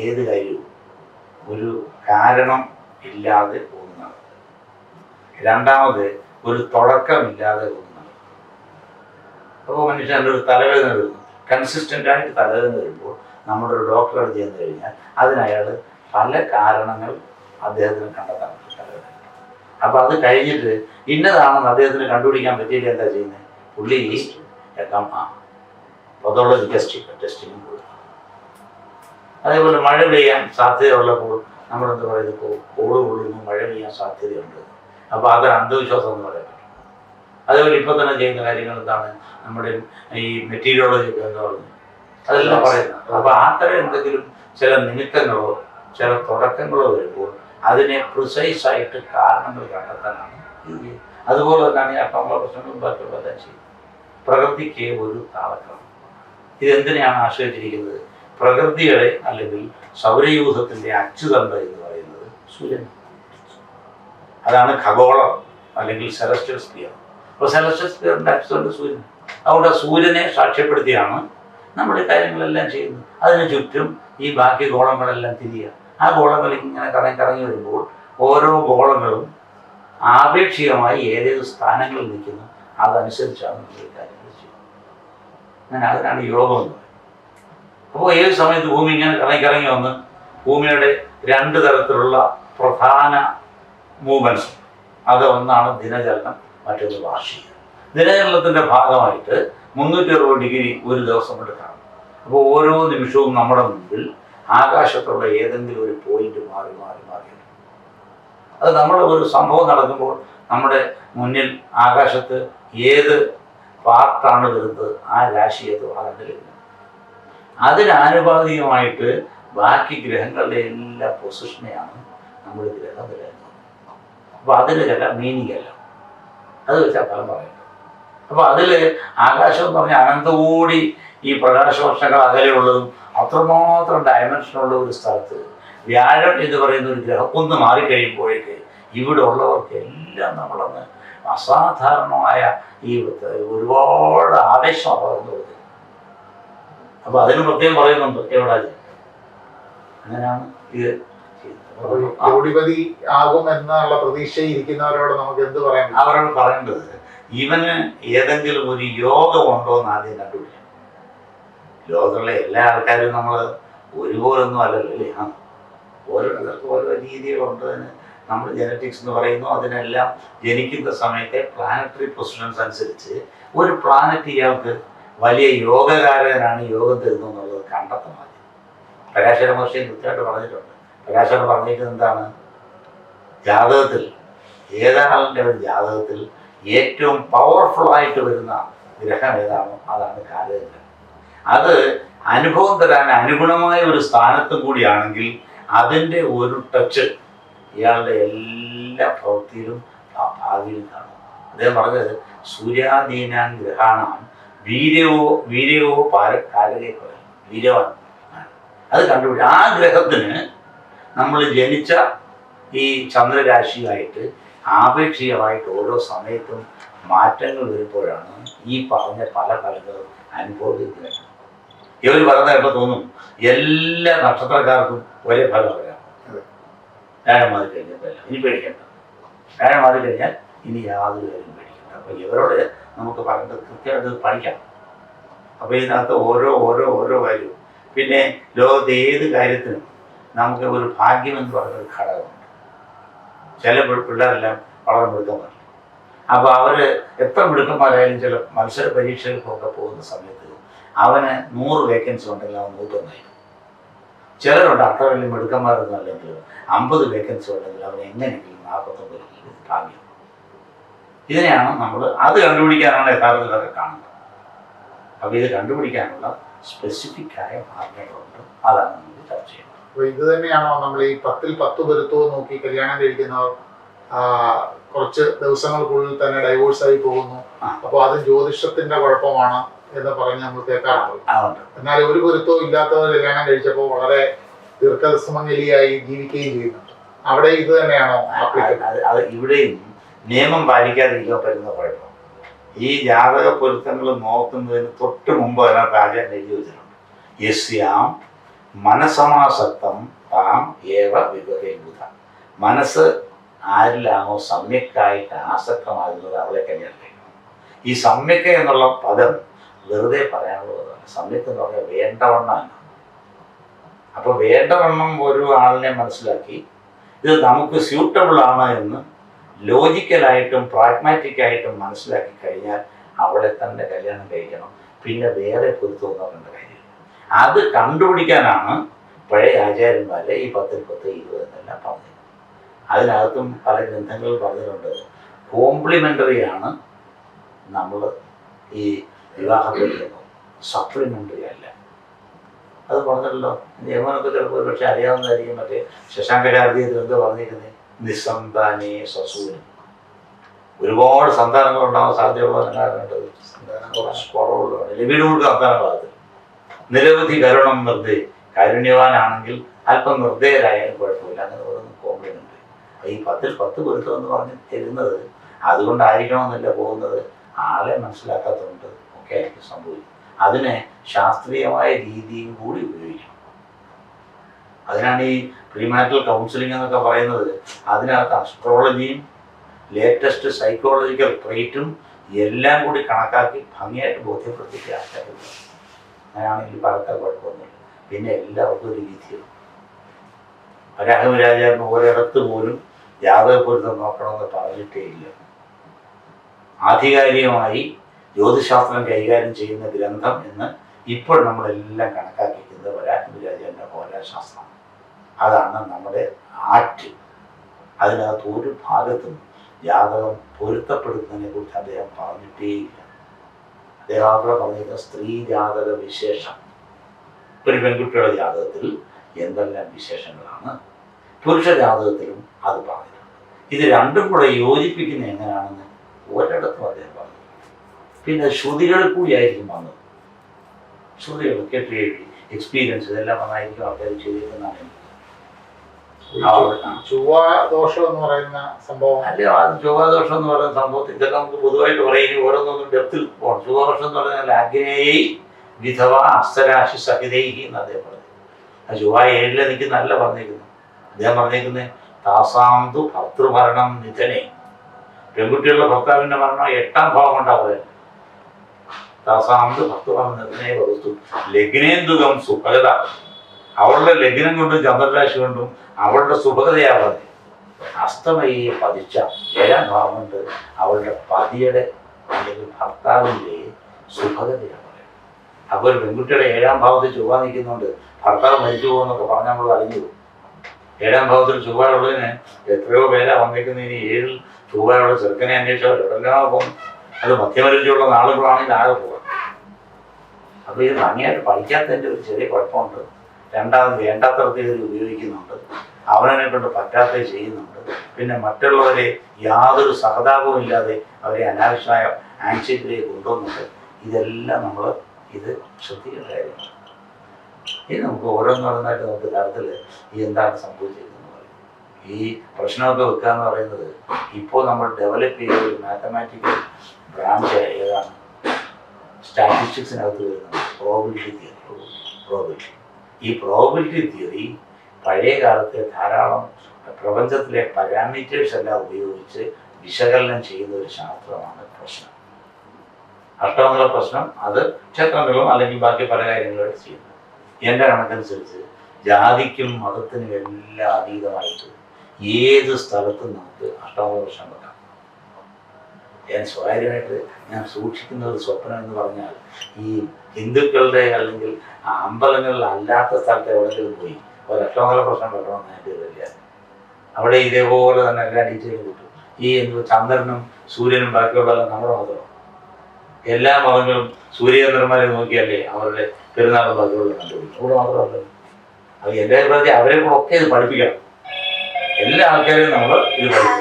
ഏത് കാര്യവും ഒരു കാരണം ഇല്ലാതെ ഒന്നാണ്. രണ്ടാമത് ഒരു തുടക്കമില്ലാതെ ഒന്നാണ്. അപ്പോൾ മനുഷ്യൻ്റെ ഒരു തലവേദന വരുന്നു, കൺസിസ്റ്റൻ്റായിട്ട് തലവേദന വരുമ്പോൾ നമ്മുടെ ഒരു ഡോക്ടറോട് ചെന്ന് കഴിഞ്ഞാൽ അതിനയാൾ പല കാരണങ്ങൾ അദ്ദേഹത്തിന് കണ്ടെത്താൻ പറ്റും തലവേദന. അപ്പോൾ അത് കഴിഞ്ഞിട്ട് ഇന്നതാണെന്ന് അദ്ദേഹത്തിന് കണ്ടുപിടിക്കാൻ പറ്റിയില്ല എന്താ ചെയ്യുന്നത്? പുള്ളി പതോളജി ടെസ്റ്റിങ്ങും കൊടുക്കും. അതേപോലെ മഴ പെയ്യാൻ സാധ്യതയുള്ളപ്പോൾ നമ്മളെന്ത് പറയുന്നത്, കോള് കൊള്ളുന്നു, മഴ പെയ്യാൻ സാധ്യതയുണ്ട്. അപ്പോൾ അതൊരു അന്ധവിശ്വാസം എന്ന് പറയാൻ പറ്റും. അതേപോലെ ഇപ്പോൾ തന്നെ ചെയ്യുന്ന കാര്യങ്ങൾ എന്താണ്, നമ്മുടെ ഈ മെറ്റീരിയോളജി എന്ന് പറഞ്ഞു അതെല്ലാം പറയുന്നത്. അപ്പോൾ അത്തരം എന്തെങ്കിലും ചില നിമിത്തങ്ങളോ ചില തുടക്കങ്ങളോ വരുമ്പോൾ അതിനെ പ്രിസൈസായിട്ട് കാരണങ്ങൾ കണ്ടെത്താനാണ് ഇത്. അതുപോലെ തന്നെയാണ് ഈ അട്ടമുള്ള പ്രശ്നങ്ങളും ബാക്കിയുള്ളതെല്ലാം ചെയ്യും. പ്രകൃതിക്ക് ഒരു താളക്രമം. ഇതെന്തിനെയാണ് ആശ്രയിച്ചിരിക്കുന്നത്? പ്രകൃതിയുടെ അല്ലെങ്കിൽ സൗരയൂഥത്തിൻ്റെ അച്ചുതണ്ട് എന്ന് പറയുന്നത് സൂര്യൻ. അതാണ് ഖഗോളം അല്ലെങ്കിൽ സെലസ്റ്റിയൽ സ്ഫിയർ. അപ്പോൾ സെലസ്റ്റിയൽ സ്ഫിയറിൻ്റെ അച്ചുതണ്ട് സൂര്യൻ. അതുകൊണ്ട് സൂര്യനെ സാക്ഷ്യപ്പെടുത്തിയാണ് നമ്മുടെ കാര്യങ്ങളെല്ലാം ചെയ്യുന്നത്. അതിന് ചുറ്റും ഈ ബാക്കി ഗോളങ്ങളെല്ലാം തിരിയുക. ആ ഗോളങ്ങൾ ഇങ്ങനെ കറങ്ങി വരുമ്പോൾ ഓരോ ഗോളങ്ങളും ആപേക്ഷികമായി ഏതേത് സ്ഥാനങ്ങളിൽ നിൽക്കുന്നു അതനുസരിച്ചാണ് നമ്മൾ ഈ കാര്യങ്ങൾ ചെയ്യുന്നത്. അങ്ങനെ അതിനാണ് യോഗം എന്ന് പറയുന്നത്. അപ്പോൾ ഏത് സമയത്ത് ഭൂമി ഇങ്ങനെ കറങ്ങി വന്ന് ഭൂമിയുടെ രണ്ട് തരത്തിലുള്ള പ്രധാന മൂവ്മെൻറ്റ്സ്, അത് ഒന്നാണ് ദിനചലനം, മറ്റൊന്ന് വാർഷികം. ദിനചലനത്തിൻ്റെ ഭാഗമായിട്ട് 360 ഡിഗ്രി ഒരു ദിവസം കൊണ്ട് കാണും. അപ്പോൾ ഓരോ നിമിഷവും നമ്മുടെ മുമ്പിൽ ആകാശത്തുള്ള ഏതെങ്കിലും ഒരു പോയിന്റ് മാറി മാറി മാറി. അത് നമ്മുടെ ഒരു സംഭവം നടക്കുമ്പോൾ നമ്മുടെ മുന്നിൽ ആകാശത്ത് ഏത് പാർട്ടാണ് വരുന്നത് ആ രാശി അത് വളർന്നില്ല. അതിനാനുപാതികമായിട്ട് ബാക്കി ഗ്രഹങ്ങളുടെ എല്ലാ പൊസിഷനെയാണ് നമ്മൾ ഗ്രഹം വരുന്നത്. അപ്പോൾ അതിന് ചില മീനിങ് അല്ല, അത് വെച്ചാൽ ഫലം പറയുന്നത്. അപ്പോൾ അതിൽ ആകാശം എന്ന് പറഞ്ഞാൽ അനന്തകോടി ഈ പ്രകാശവർഷങ്ങൾ അകലെയുള്ളതും അത്രമാത്രം ഡയമെൻഷനുള്ള ഒരു സ്ഥലത്ത് വ്യാഴം എന്ന് പറയുന്ന ഒരു ഗ്രഹം ഒന്ന് മാറിക്കഴിയുമ്പോഴേക്ക് ഇവിടെ ഉള്ളവർക്ക് എല്ലാം നമ്മളന്ന് അസാധാരണമായ ഈ ഒരുപാട് ആവേശം പകർന്നു കൊടുക്കുന്നത്. അപ്പോൾ അതിന് പ്രത്യേകം പറയുന്നുണ്ട് എവിടെ അങ്ങനെയാണ് ഇത് കോടിപതി ആകും എന്നുള്ള പ്രതീക്ഷയിരിക്കുന്നവരോട് നമുക്ക് എന്ത് പറയാം? അവരോട് പറയേണ്ടത് ഇവന് ഏതെങ്കിലും ഒരു യോഗമുണ്ടോ എന്ന് ആദ്യം കണ്ടുപിടിക്കണം. ലോകത്തുള്ള എല്ലാ ആൾക്കാരും നമ്മൾ ഒരുപോലൊന്നും അല്ലല്ലോ അല്ലേ? ഓരോരുത്തർക്കും ഓരോ രീതികളുണ്ട്. അതിന് നമ്മൾ ജനറ്റിക്സ് എന്ന് പറയുന്നു. അതിനെല്ലാം ജനിക്കുന്ന സമയത്തെ പ്ലാനറ്ററി പൊസിഷൻസ് അനുസരിച്ച് ഒരു പ്ലാനറ്റ് ഇയാൾക്ക് വലിയ യോഗകാരകനാണ്, യോഗം തരുന്നു എന്നുള്ളത് കണ്ടെത്താൻ മതി. പരാശര മഹർഷി കൃത്യമായിട്ട് പറഞ്ഞിട്ടുണ്ട്. പരാശരൻ പറഞ്ഞിരിക്കുന്നത് എന്താണ്? ജാതകത്തിൽ ഏതാളുടെ ഒരു ജാതകത്തിൽ ഏറ്റവും പവർഫുള്ളായിട്ട് വരുന്ന ഗ്രഹം ഏതാണോ അതാണ് കാലഗ്രഹം. അത് അനുഭവം തരാൻ അനുഗുണമായ ഒരു സ്ഥാനത്തും കൂടിയാണെങ്കിൽ അതിൻ്റെ ഒരു ടച്ച് ഇയാളുടെ എല്ലാ പ്രവൃത്തിയിലും ഭാവിയിലും കാണും. അദ്ദേഹം പറഞ്ഞത് സൂര്യാധീനാൻ ഗ്രഹാണാം വീര്യവോ കാലകേ വീര്യവാൻ. അത് കണ്ടുപിടി. ആ ഗ്രഹത്തിന് നമ്മൾ ജനിച്ച ഈ ചന്ദ്രരാശിയായിട്ട് ആപേക്ഷികമായിട്ട് ഓരോ സമയത്തും മാറ്റങ്ങൾ വരുമ്പോഴാണ് ഈ പറഞ്ഞ പല ഫലങ്ങളും അനുഭവിക്കുന്നത്. ഇവർ പറയുന്ന കേട്ടോ തോന്നും എല്ലാ നക്ഷത്രക്കാർക്കും ഒരേ ഫലം വരാം. വ്യാഴം മാറി കഴിഞ്ഞാൽ ഇനി പേടിക്കണ്ട, വ്യാഴം മാറി കഴിഞ്ഞാൽ ഇനി യാതൊരു കാര്യം പേടിക്കണ്ട. അപ്പോൾ ഇവരോട് നമുക്ക് പറയേണ്ടത് കൃത്യമായിട്ട് പഠിക്കാം. അപ്പോൾ ഇതിനകത്ത് ഓരോ ഓരോ ഓരോ കാര്യവും. പിന്നെ ലോകത്തെ ഏത് കാര്യത്തിനും നമുക്ക് ഒരു ഭാഗ്യം എന്ന് പറയുന്ന ഒരു ഘടകമുണ്ട്. ചില പിള്ളേരെല്ലാം വളരെ മിടുക്കന്മാർ. അപ്പോൾ അവർ എത്ര മിടുക്കന്മാരായാലും ചില മത്സര പരീക്ഷകൾക്കൊക്കെ പോകുന്ന സമയത്ത് അവന് 100 വേക്കൻസി ഉണ്ടെങ്കിൽ അവൻ 101. ചിലരുണ്ട് അത്ര വലിയ മിടുക്കന്മാരൊന്നും അല്ലെങ്കിൽ 50 വേക്കൻസി ഉണ്ടെങ്കിൽ അവൻ എങ്ങനെയെങ്കിലും 49 ഭാഗ്യം. ഇതിനെയാണ് നമ്മൾ അത് കണ്ടുപിടിക്കാനാണ് യഥാർത്ഥത്തിലൊക്കെ കാണുന്നത്. അപ്പോൾ ഇത് കണ്ടുപിടിക്കാനുള്ള സ്പെസിഫിക് ആയ മാർഗങ്ങളുണ്ട്. അതാണ് നമ്മൾ ചർച്ച ചെയ്യുന്നത്. അപ്പോൾ ഇത് തന്നെയാണോ നമ്മൾ ഈ 10ൽ 10 പൊരുത്തവും നോക്കി കല്യാണം കഴിക്കുന്നവർ കുറച്ച് ദിവസങ്ങൾക്കുള്ളിൽ തന്നെ ഡൈവോഴ്സായി പോകുന്നു, അപ്പോൾ അത് ജ്യോതിഷത്തിന്റെ കുഴപ്പമാണ് എന്ന് പറഞ്ഞ് നമ്മൾ കേൾക്കാറുണ്ട്. എന്നാൽ ഒരു പൊരുത്തവും ഇല്ലാത്തവർ കല്യാണം കഴിച്ചപ്പോൾ വളരെ ദീർഘസുമംഗലിയായി ജീവിക്കുകയും ചെയ്യുന്നുണ്ട്. അവിടെ ഇത് തന്നെയാണോ? അത് ഇവിടെയും നിയമം പാലിക്കാതിരിക്കാൻ പറ്റുന്ന കുഴപ്പം. ഈ ജാതക പൊരുത്തങ്ങൾ നോക്കുന്നതിന് തൊട്ട് മുമ്പ് അതിനകത്ത് ആചാരം എഴുതി വെച്ചിട്ടുണ്ട്. യസ്യാം മനസമാസക്തം താം ഏവ വിവരേബുധ. മനസ്സ് ആരിലാണോ സമ്യക്കായിട്ട് ആസക്തമാകുന്നത് അവളെ കല്യാണം കഴിക്കണം. ഈ സമ്യക്ക എന്നുള്ള പദം വെറുതെ പറയാനുള്ളതാണ്. സമ്യക്ക് എന്ന് പറഞ്ഞാൽ വേണ്ടവണ്ണമാണ്. അപ്പോൾ വേണ്ടവണ്ണം ഒരു ആളിനെ മനസ്സിലാക്കി ഇത് നമുക്ക് സ്യൂട്ടബിൾ ആണ് എന്ന് ലോജിക്കലായിട്ടും പ്രാഗ്മാറ്റിക്കായിട്ടും മനസ്സിലാക്കി കഴിഞ്ഞാൽ അവളെ തന്നെ കല്യാണം കഴിക്കണം. പിന്നെ വേറെ പൊരുത്തം നോക്കേണ്ട കാര്യമില്ല. അത് കണ്ടുപിടിക്കാനാണ് പഴയ ആചാര്യന്മാരെ ഈ 10 10 20 എന്നെല്ലാം പറഞ്ഞത്. അതിനകത്തും പല ഗ്രന്ഥങ്ങളിൽ പറഞ്ഞിട്ടുണ്ട് കോംപ്ലിമെൻ്ററിയാണ് നമ്മൾ ഈ വിവാഹത്തിൽ സപ്ലിമെൻ്ററി അല്ല. അത് പറഞ്ഞല്ലോ. നിയമനൊക്കെ ചിലപ്പോൾ ഒരു പക്ഷെ അറിയാവുന്നതായിരിക്കും. മറ്റേ ശശാങ്കരാദ്യത്തിൽ എന്താ പറഞ്ഞിരുന്നത്? നിസ്സന്താനേ സസൂരം. ഒരുപാട് സന്താനങ്ങൾ ഉണ്ടാവാൻ സാധ്യതയുള്ളവരാകേണ്ടത് കുറവുള്ളതാണ്. വീട് കൊടുക്കുക സന്താനഭാഗത്ത് നിരവധി കരുണം കാരുണ്യവാനാണെങ്കിൽ അല്പം നിർദ്ദയരായാലും കുഴപ്പമില്ല. അങ്ങനെ ഓരോന്നും കോംപ്ലിമെൻ്റ്. ഈ 10 10 പൊരുത്തം എന്ന് പറഞ്ഞ് തരുന്നത് അതുകൊണ്ടായിരിക്കണമെന്നില്ല പോകുന്നത്. ആളെ മനസ്സിലാക്കാത്തതുകൊണ്ട് ഒക്കെ ആയിരിക്കും സംഭവിക്കും. അതിനെ ശാസ്ത്രീയമായ രീതിയും കൂടി ഉപയോഗിക്കണം. അതിനാണ് ഈ പ്രീമാരിറ്റൽ കൗൺസിലിംഗ് എന്നൊക്കെ പറയുന്നത്. അതിനകത്ത് അസ്ട്രോളജിയും ലേറ്റസ്റ്റ് സൈക്കോളജിക്കൽ ട്രീറ്റും എല്ലാം കൂടി കണക്കാക്കി ഭംഗിയായിട്ട് ബോധ്യപ്പെടുത്തിയിട്ട് ആൾക്കാരുണ്ട്. അങ്ങനെയാണെങ്കിൽ പലർക്കും കുഴപ്പമൊന്നുമില്ല. പിന്നെ എല്ലാവർക്കും ഒരു വിധിയും. രാഘവരാജാവിന് ഒരിടത്ത് പോലും ജാതകപ്പൊരുത്തം നോക്കണമെന്ന് പറഞ്ഞിട്ടേ ഇല്ല. ആധികാരികമായി ജ്യോതിശാസ്ത്രം കൈകാര്യം ചെയ്യുന്ന ഗ്രന്ഥം എന്ന് ഇപ്പോൾ നമ്മളെല്ലാം കണക്കാക്കിക്കുന്നത് വരാഹമിരാജന്റെ ഹോരാശാസ്ത്രം. അതാണ് നമ്മുടെ ആറ്റ്. അതിനകത്ത് ഒരു ഭാഗത്തും ജാതകം പൊരുത്തപ്പെടുത്തുന്നതിനെ കുറിച്ച് അദ്ദേഹം പറഞ്ഞിട്ടേയില്ല. അദ്ദേഹം അവിടെ പറഞ്ഞിരിക്കുന്ന സ്ത്രീ ജാതക വിശേഷം. ഒരു പെൺകുട്ടിയുടെ ജാതകത്തിൽ എന്തെല്ലാം വിശേഷങ്ങളാണ്, പുരുഷ ജാതകത്തിലും അത് പറഞ്ഞിട്ടുണ്ട്. ഇത് രണ്ടും കൂടെ യോജിപ്പിക്കുന്ന എങ്ങനെയാണെന്ന് ഒരിടത്തും അദ്ദേഹം പറഞ്ഞു. പിന്നെ ശ്രുതികൾ കൂടിയായിരിക്കും വന്നത്. ശ്രുതികൾ കേട്ട് എഴുതി എക്സ്പീരിയൻസ് ഇതെല്ലാം വന്നായിരിക്കും ആൾക്കാർ ചെയ്തിരിക്കുന്നതാണ്. ചൊവ്വാദോഷം എന്ന് പറയുന്ന സംഭവം അല്ല, ചൊവ്വാദോഷം എന്ന് പറയുന്ന സംഭവത്തിൽ ഇതൊക്കെ നമുക്ക് പൊതുവായിട്ട് പറയുന്നത് ഓരോന്നൊന്നും ഡെപ്തിൽ പോകണം. ചൊവ്വാദോഷം എന്ന് പറഞ്ഞാൽ അഗ്നേയി വിധവ അസ്തരാശി സഹിതൈഹി എന്ന് അദ്ദേഹം പറഞ്ഞു. ആ ചൊവ്വ 7 നിൽക്കുന്നല്ല പറഞ്ഞേക്കുന്നത്. അദ്ദേഹം പറഞ്ഞേക്കുന്നത് താസാന്തു ഭർത്തൃമരണം നിധനെ. പെൺകുട്ടികളുടെ ഭർത്താവിൻ്റെ മരണം 8ാം ഭാവം കൊണ്ടാണ് പറയുന്നത്. താസാന്തു ഭർത്തൃമരണം നിധനെ വസ്തു ലഗ്നേന്ദുകം സുഭഗത. അവളുടെ ലഗ്നം കൊണ്ടും ചന്ദ്രരാശി കൊണ്ടും അവളുടെ സുഭഗതയാ പറഞ്ഞത്. അസ്തമയെ പതിച്ച 7ാം ഭാവം കൊണ്ട് അവളുടെ പതിയുടെ അല്ലെങ്കിൽ ഭർത്താവിൻ്റെ സുഭഗതയാണ് പറയുന്നത്. അപ്പോൾ ഒരു പെൺകുട്ടിയുടെ 7ാം ഭാവത്തിൽ ചൊവ്വ നിൽക്കുന്നുണ്ട് ഭർത്താവ് മരിച്ചു പോകുന്നൊക്കെ പറഞ്ഞാൽ നമ്മൾ അറിഞ്ഞു പോകും. 7ാം ഭാവത്തിൽ ചൊവ്വയുള്ളതിന് എത്രയോ പേരാ വന്നിരിക്കുന്നതിന് 7 ചൊവ്വയുള്ള ചെറുക്കനെ അന്വേഷിച്ചവർ എവിടെല്ലാം പോകും. അത് മധ്യമരുചിയുള്ള നാളുകളാണെങ്കിൽ ആകെ പോകാം. അപ്പോൾ ഇത് ഭംഗിയായിട്ട് പഠിക്കാത്തതിൻ്റെ ഒരു ചെറിയ കുഴപ്പമുണ്ട്. രണ്ടാമത് വേണ്ടാത്തടത്തിൽ ഇത് ഉപയോഗിക്കുന്നുണ്ട്. അവനെ കൊണ്ട് പറ്റാത്തത് ചെയ്യുന്നുണ്ട്. പിന്നെ മറ്റുള്ളവരെ യാതൊരു സഹതാപവും ഇല്ലാതെ അവരെ അനാവശ്യമായ ആൻസിറ്റിയിലേക്ക് കൊണ്ടുവന്നുണ്ട്. ഇതെല്ലാം നമ്മൾ ഇത് ശ്രദ്ധിക്കേണ്ട കാര്യമാണ്. ഇനി നമുക്ക് ഓരോന്നോരോന്നായിട്ട് നമുക്ക് തരത്തിൽ ഈ എന്താണ് സംഭവിച്ചിരിക്കുന്നത് പറയും. ഈ പ്രശ്നമൊക്കെ വെക്കുക എന്ന് പറയുന്നത് ഇപ്പോൾ നമ്മൾ ഡെവലപ്പ് ചെയ്ത ഒരു മാത്തമാറ്റിക്കൽ ബ്രാഞ്ച് ഏതാണ്? സ്റ്റാറ്റിസ്റ്റിക്സിനകത്ത് വരുന്നത് പ്രോബിലിറ്റി തിയറി. പ്രോബിലിറ്റി. ഈ പ്രോബിലിറ്റി തിയറി പഴയ കാലത്തെ ധാരാളം പ്രപഞ്ചത്തിലെ പാരാമീറ്റേഴ്സ് എല്ലാം ഉപയോഗിച്ച് വിശകലനം ചെയ്യുന്ന ഒരു ശാസ്ത്രമാണ് പ്രശ്നം. അഷ്ടമംഗല പ്രശ്നം അത് ക്ഷേത്രങ്ങളും അല്ലെങ്കിൽ ബാക്കി പല കാര്യങ്ങളായിട്ട് ചെയ്യുന്നത്. എൻ്റെ കണക്കനുസരിച്ച് ജാതിക്കും മതത്തിനും എല്ലാം അതീതമായിട്ട് ഏത് സ്ഥലത്തും നമുക്ക് അഷ്ടമംഗല പ്രശ്നം വെക്കാം. ഞാൻ സ്വകാര്യമായിട്ട് ഞാൻ സൂക്ഷിക്കുന്ന ഒരു സ്വപ്നം എന്ന് പറഞ്ഞാൽ ഈ ഹിന്ദുക്കളുടെ അല്ലെങ്കിൽ അമ്പലങ്ങളിൽ അല്ലാത്ത സ്ഥലത്ത് എവിടെയെങ്കിലും പോയി ഒരു അഷ്ടമംഗല പ്രശ്നം വെക്കണമെന്ന് എൻ്റെ ഇതില്ല. അവിടെ ഇതേപോലെ തന്നെ എല്ലാ ഡീറ്റെയിലും കിട്ടും. ഈ ചന്ദ്രനും സൂര്യനും ബാക്കിയുള്ളതെല്ലാം നമ്മുടെ മതമാണ്. എല്ലാ മതങ്ങളും സൂര്യചന്ദ്രന്മാരെ നോക്കിയല്ലേ അവരുടെ പെരുന്നാളും ബാക്കിയുള്ള കണ്ടുപിടിക്കും. ഇവിടെ മാത്രമല്ല. അത് എൻ്റെ അഭിപ്രായത്തിൽ അവരെ കൂടെ ഒക്കെ ഇത് പഠിപ്പിക്കണം. എല്ലാ ആൾക്കാരെയും നമ്മൾ ഇത് പഠിപ്പിക്കണം.